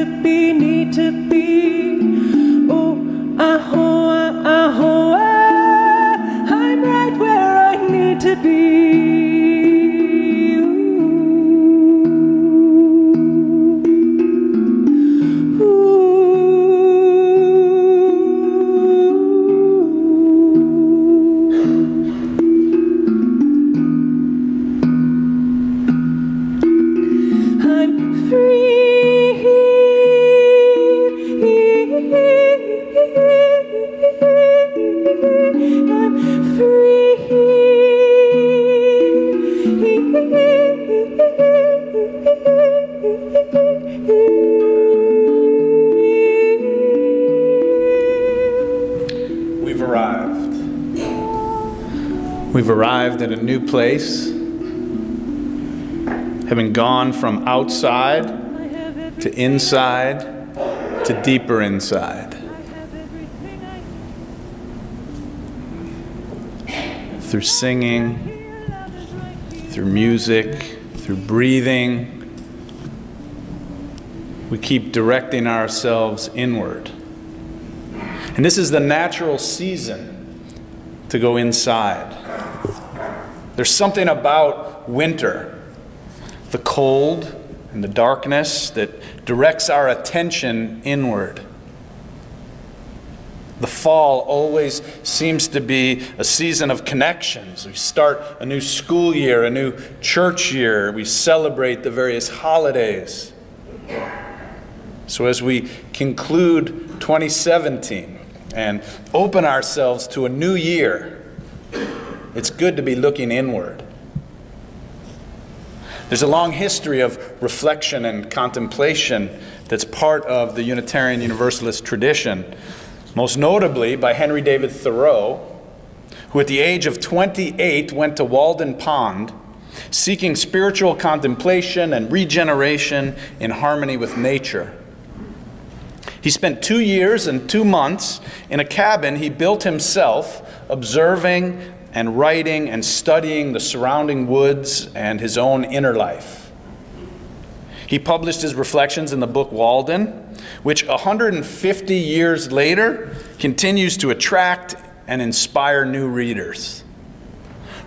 need to be. Oh, I'm right where I need to be. We've arrived at a new place, having gone from outside to inside to deeper inside. Through singing, through music, through breathing, we keep directing ourselves inward. And this is the natural season to go inside. There's something about winter, the cold and the darkness, that directs our attention inward. The fall always seems to be a season of connections. We start a new school year, a new church year. We celebrate the various holidays. So as we conclude 2017 and open ourselves to a new year, it's good to be looking inward. There's a long history of reflection and contemplation that's part of the Unitarian Universalist tradition, most notably by Henry David Thoreau, who at the age of 28 went to Walden Pond, seeking spiritual contemplation and regeneration in harmony with nature. He spent 2 years and 2 months in a cabin he built himself, observing and writing and studying the surrounding woods and his own inner life. He published his reflections in the book Walden, which 150 years later continues to attract and inspire new readers.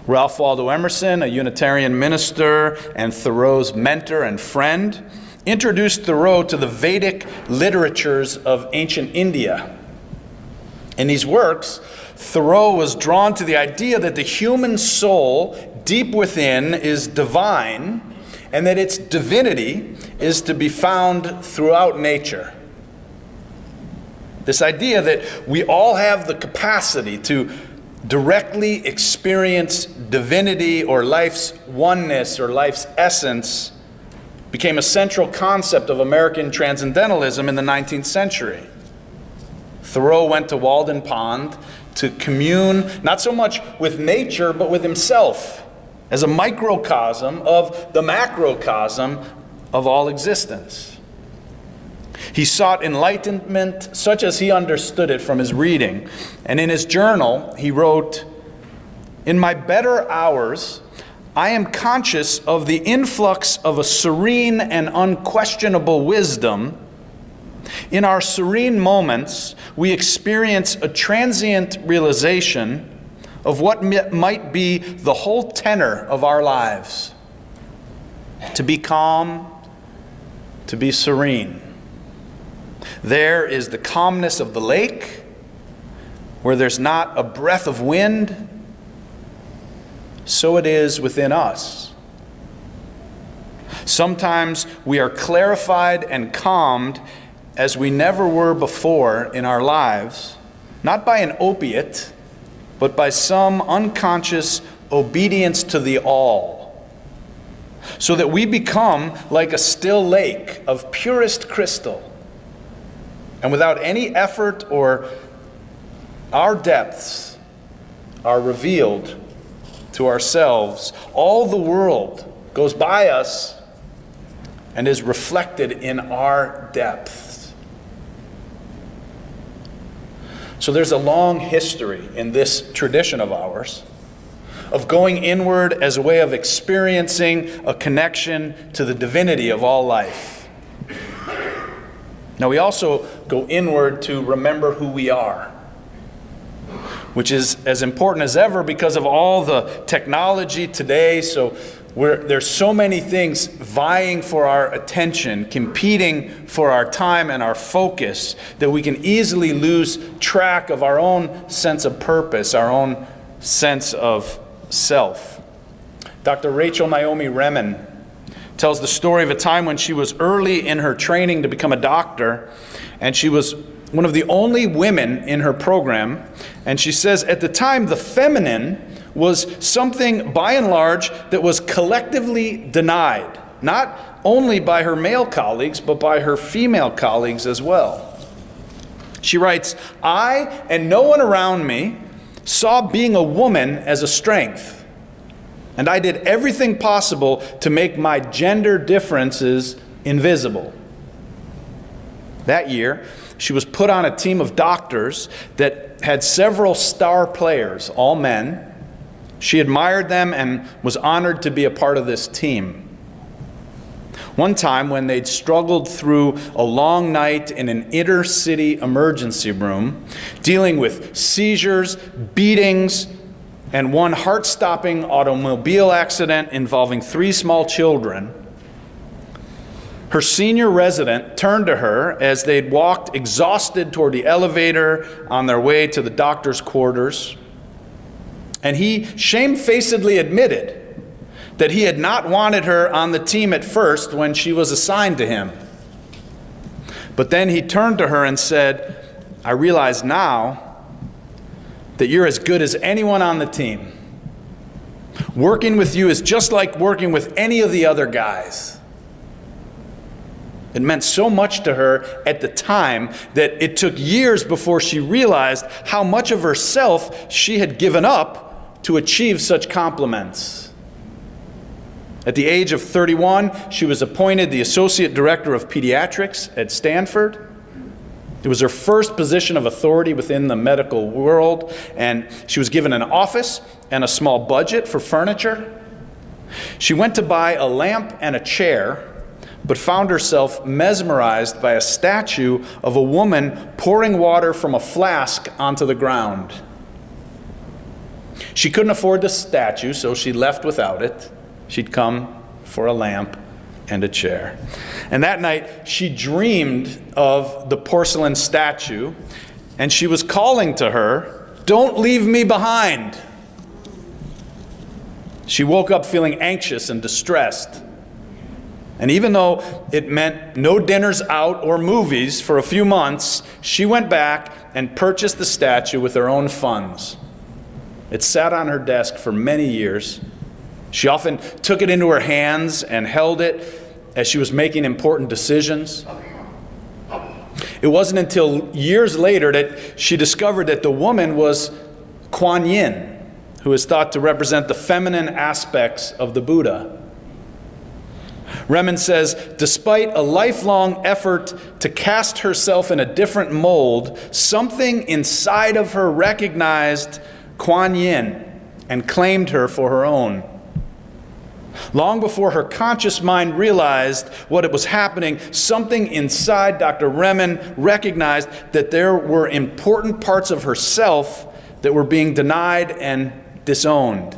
Ralph Waldo Emerson, a Unitarian minister and Thoreau's mentor and friend, introduced Thoreau to the Vedic literatures of ancient India. In these works, Thoreau was drawn to the idea that the human soul deep within is divine, and that its divinity is to be found throughout nature. This idea that we all have the capacity to directly experience divinity or life's oneness or life's essence became a central concept of American transcendentalism in the 19th century. Thoreau went to Walden Pond to commune not so much with nature, but with himself as a microcosm of the macrocosm of all existence. He sought enlightenment such as he understood it from his reading. And in his journal, he wrote, "In my better hours, I am conscious of the influx of a serene and unquestionable wisdom. In our serene moments, we experience a transient realization of what might be the whole tenor of our lives. To be calm, to be serene. There is the calmness of the lake, where there's not a breath of wind. So it is within us. Sometimes we are clarified and calmed as we never were before in our lives, not by an opiate, but by some unconscious obedience to the all, so that we become like a still lake of purest crystal, and without any effort or our depths are revealed to ourselves. All the world goes by us and is reflected in our depths. So there's a long history in this tradition of ours of going inward as a way of experiencing a connection to the divinity of all life. Now, we also go inward to remember who we are, which is as important as ever because of all the technology today. So there's so many things vying for our attention, competing for our time and our focus, that we can easily lose track of our own sense of purpose, our own sense of self. Dr. Rachel Naomi Remen tells the story of a time when she was early in her training to become a doctor, and she was one of the only women in her program. And she says, at the time, the feminine was something, by and large, that was collectively denied, not only by her male colleagues, but by her female colleagues as well. She writes, I and no one around me saw being a woman as a strength, and I did everything possible to make my gender differences invisible. That year, she was put on a team of doctors that had several star players, all men. She admired them and was honored to be a part of this team. One time, when they'd struggled through a long night in an inner city emergency room, dealing with seizures, beatings, and one heart-stopping automobile accident involving 3 small children, her senior resident turned to her as they'd walked exhausted toward the elevator on their way to the doctor's quarters. And he shamefacedly admitted that he had not wanted her on the team at first when she was assigned to him. But then he turned to her and said, I realize now that you're as good as anyone on the team. Working with you is just like working with any of the other guys. It meant so much to her at the time that it took years before she realized how much of herself she had given up to achieve such compliments. At the age of 31, she was appointed the Associate Director of Pediatrics at Stanford. It was her first position of authority within the medical world, and she was given an office and a small budget for furniture. She went to buy a lamp and a chair, but found herself mesmerized by a statue of a woman pouring water from a flask onto the ground. She couldn't afford the statue, so she left without it. She'd come for a lamp and a chair. And that night, she dreamed of the porcelain statue, and she was calling to her, "Don't leave me behind." She woke up feeling anxious and distressed. And even though it meant no dinners out or movies for a few months, she went back and purchased the statue with her own funds. It sat on her desk for many years. She often took it into her hands and held it as she was making important decisions. It wasn't until years later that she discovered that the woman was Kuan Yin, who is thought to represent the feminine aspects of the Buddha. Remen says, despite a lifelong effort to cast herself in a different mold, something inside of her recognized Kuan Yin and claimed her for her own. Long before her conscious mind realized what it was happening, something inside Dr. Remen recognized that there were important parts of herself that were being denied and disowned.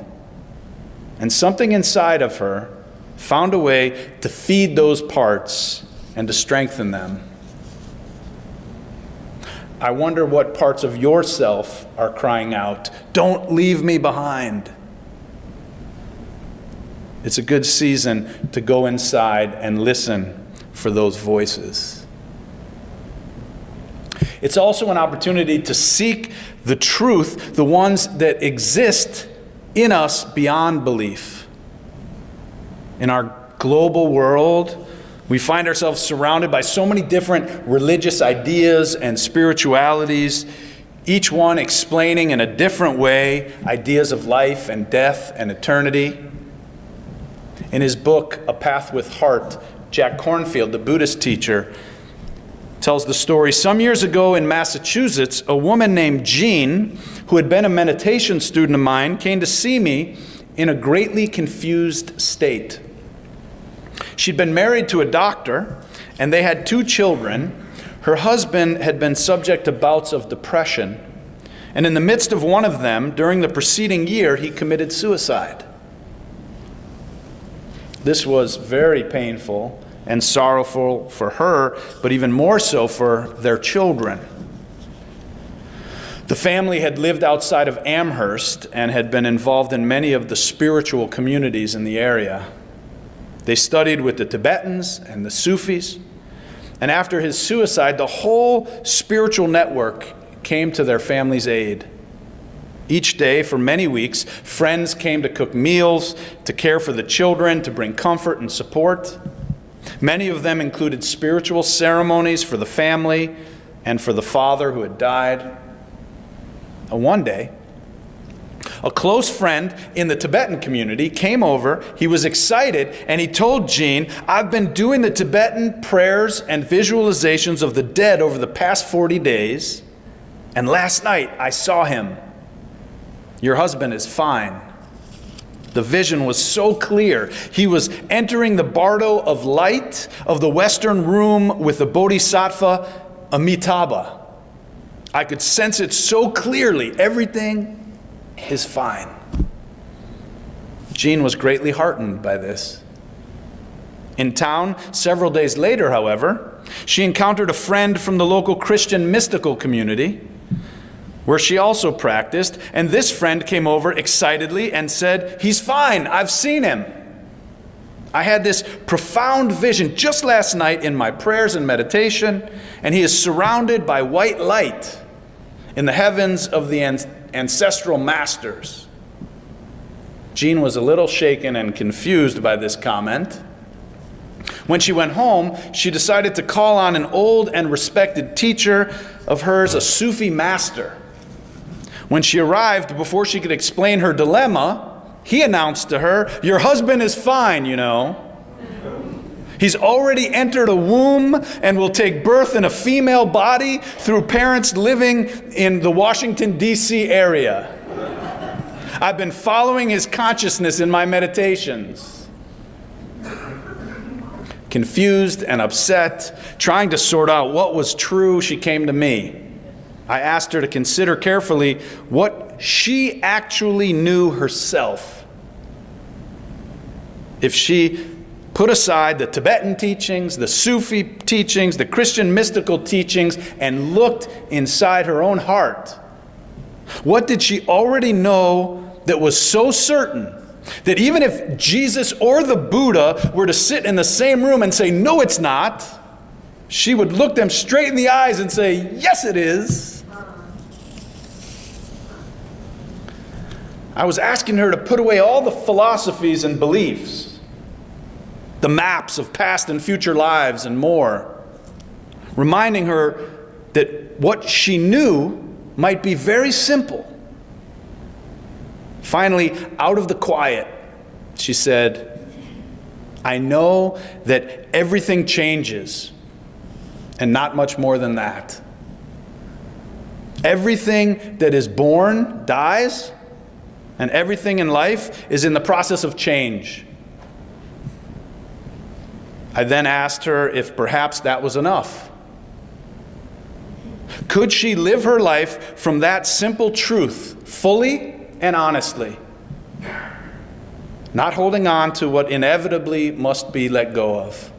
And something inside of her found a way to feed those parts and to strengthen them. I wonder what parts of yourself are crying out, "Don't leave me behind." It's a good season to go inside and listen for those voices. It's also an opportunity to seek the truth, the ones that exist in us beyond belief. In our global world, we find ourselves surrounded by so many different religious ideas and spiritualities, each one explaining in a different way ideas of life and death and eternity. In his book, A Path with Heart, Jack Kornfield, the Buddhist teacher, tells the story. Some years ago in Massachusetts, a woman named Jean, who had been a meditation student of mine, came to see me in a greatly confused state. She'd been married to a doctor, and they had 2 children. Her husband had been subject to bouts of depression, and in the midst of one of them, during the preceding year, he committed suicide. This was very painful and sorrowful for her, but even more so for their children. The family had lived outside of Amherst and had been involved in many of the spiritual communities in the area. They studied with the Tibetans and the Sufis, and after his suicide, the whole spiritual network came to their family's aid. Each day, for many weeks, friends came to cook meals, to care for the children, to bring comfort and support. Many of them included spiritual ceremonies for the family and for the father who had died. One day, a close friend in the Tibetan community came over. He was excited, and he told Jean, "I've been doing the Tibetan prayers and visualizations of the dead over the past 40 days, and last night I saw him. Your husband is fine." The vision was so clear. He was entering the bardo of light of the western room with the Bodhisattva Amitabha. I could sense it so clearly. Everything is fine. Jean was greatly heartened by this. In town, several days later, however, she encountered a friend from the local Christian mystical community where she also practiced, and this friend came over excitedly and said, "He's fine, I've seen him. I had this profound vision just last night in my prayers and meditation, and he is surrounded by white light in the heavens of the ancestral masters." Jean was a little shaken and confused by this comment. When she went home, she decided to call on an old and respected teacher of hers, a Sufi master. When she arrived, before she could explain her dilemma, he announced to her, "Your husband is fine, you know. He's already entered a womb and will take birth in a female body through parents living in the Washington, D.C. area. I've been following his consciousness in my meditations." Confused and upset, trying to sort out what was true, she came to me. I asked her to consider carefully what she actually knew herself. If she put aside the Tibetan teachings, the Sufi teachings, the Christian mystical teachings, and looked inside her own heart, what did she already know that was so certain that even if Jesus or the Buddha were to sit in the same room and say, "No, it's not," she would look them straight in the eyes and say, "Yes, it is"? I was asking her to put away all the philosophies and beliefs, the maps of past and future lives and more, reminding her that what she knew might be very simple. Finally, out of the quiet, she said, "I know that everything changes, and not much more than that. Everything that is born dies, and everything in life is in the process of change." I then asked her if perhaps that was enough. Could she live her life from that simple truth fully and honestly, not holding on to what inevitably must be let go of?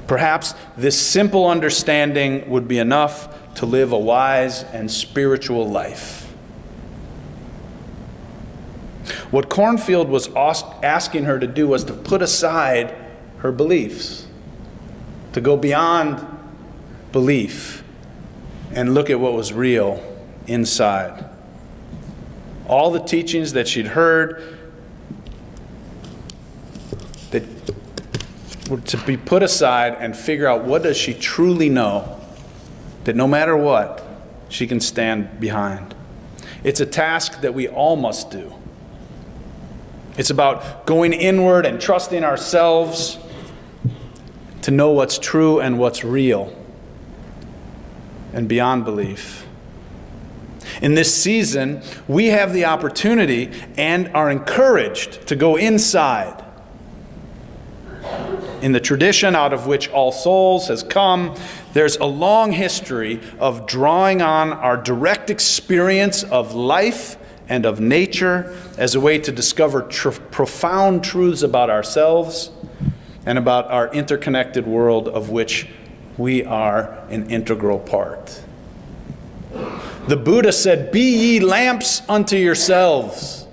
Perhaps this simple understanding would be enough to live a wise and spiritual life. What Cornfield was asking her to do was to put aside her beliefs, to go beyond belief and look at what was real inside. All the teachings that she'd heard that were to be put aside and figure out what does she truly know, that no matter what, she can stand behind. It's a task that we all must do. It's about going inward and trusting ourselves to know what's true and what's real and beyond belief. In this season, we have the opportunity and are encouraged to go inside in the tradition out of which All Souls has come, there's a long history of drawing on our direct experience of life and of nature as a way to discover profound truths about ourselves and about our interconnected world of which we are an integral part. The Buddha said, "Be ye lamps unto yourselves."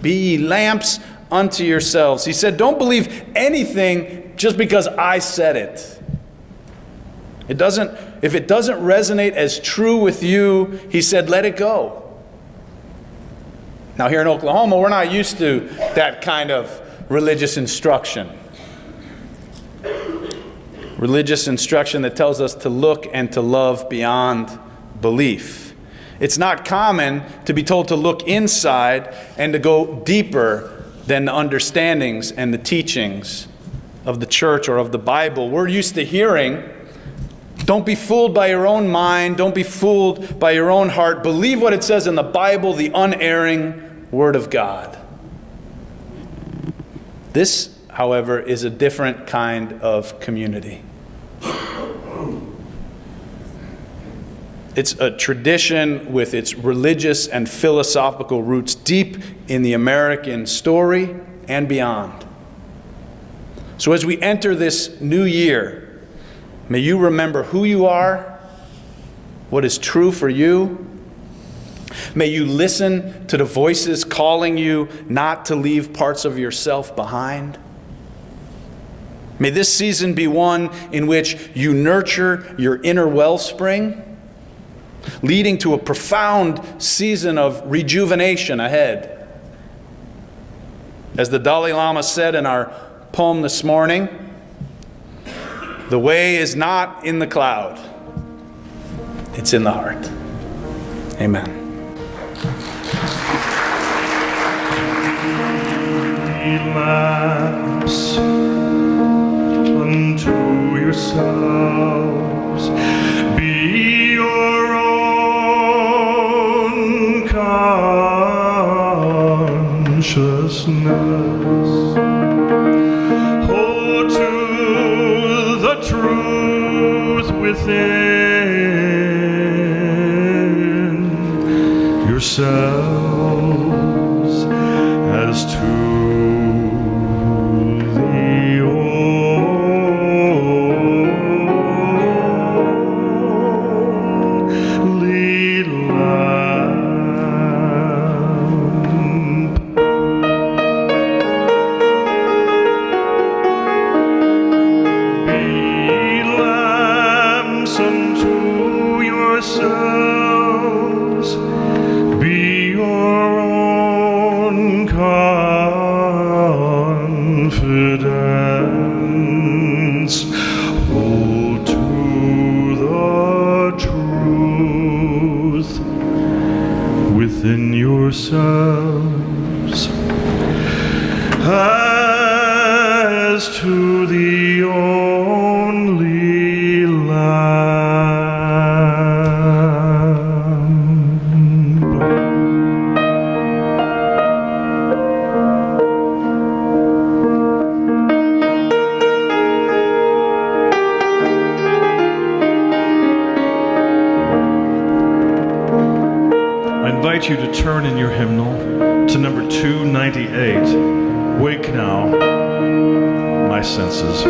Be ye lamps unto yourselves. He said, don't believe anything just because I said it. If it doesn't resonate as true with you, he said, let it go. Now here in Oklahoma, we're not used to that kind of religious instruction. Religious instruction that tells us to look and to love beyond belief. It's not common to be told to look inside and to go deeper than the understandings and the teachings of the church or of the Bible. We're used to hearing, don't be fooled by your own mind, don't be fooled by your own heart. Believe what it says in the Bible, the unerring Word of God. This, however, is a different kind of community. It's a tradition with its religious and philosophical roots deep in the American story and beyond. So as we enter this new year, may you remember who you are, what is true for you. May you listen to the voices calling you not to leave parts of yourself behind. May this season be one in which you nurture your inner wellspring, leading to a profound season of rejuvenation ahead. As the Dalai Lama said in our poem this morning, the way is not in the cloud, it's in the heart. Amen. Be lamps unto yourselves, be your own consciousness. Hold to the truth within yourselves as to the only lamp. Be lamps unto yourselves, be your own confidence. Hold to the truth within yourselves as to the only lamp. I invite you to turn in your hymnal to number 298, Wake Now, My Senses.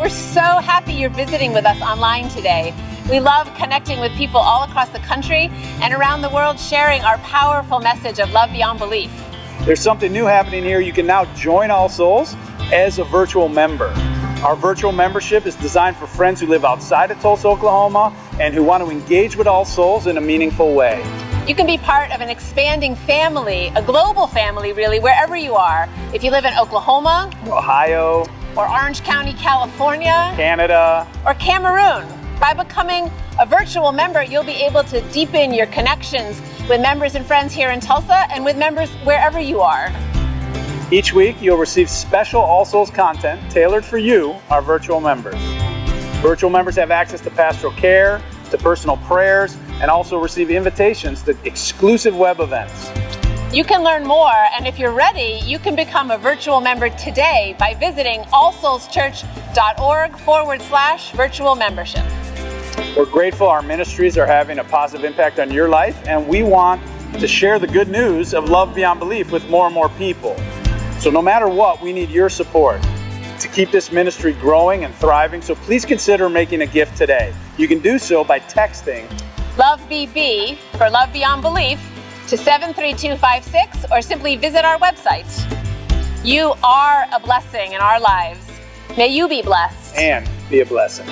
We're so happy you're visiting with us online today. We love connecting with people all across the country and around the world, sharing our powerful message of love beyond belief. There's something new happening here. You can now join All Souls as a virtual member. Our virtual membership is designed for friends who live outside of Tulsa, Oklahoma, and who want to engage with All Souls in a meaningful way. You can be part of an expanding family, a global family really, wherever you are. If you live in Oklahoma, Ohio, or Orange County, California, Canada, or Cameroon. By becoming a virtual member, you'll be able to deepen your connections with members and friends here in Tulsa and with members wherever you are. Each week, you'll receive special All Souls content tailored for you, our virtual members. Virtual members have access to pastoral care, to personal prayers, and also receive invitations to exclusive web events. You can learn more, and if you're ready, you can become a virtual member today by visiting allsoulschurch.org/virtual membership. We're grateful our ministries are having a positive impact on your life, and we want to share the good news of love beyond belief with more and more people. So no matter what, we need your support to keep this ministry growing and thriving, so please consider making a gift today. You can do so by texting LOVEBB for Love Beyond Belief to 73256 or simply visit our website. You are a blessing in our lives. May you be blessed. and be a blessing.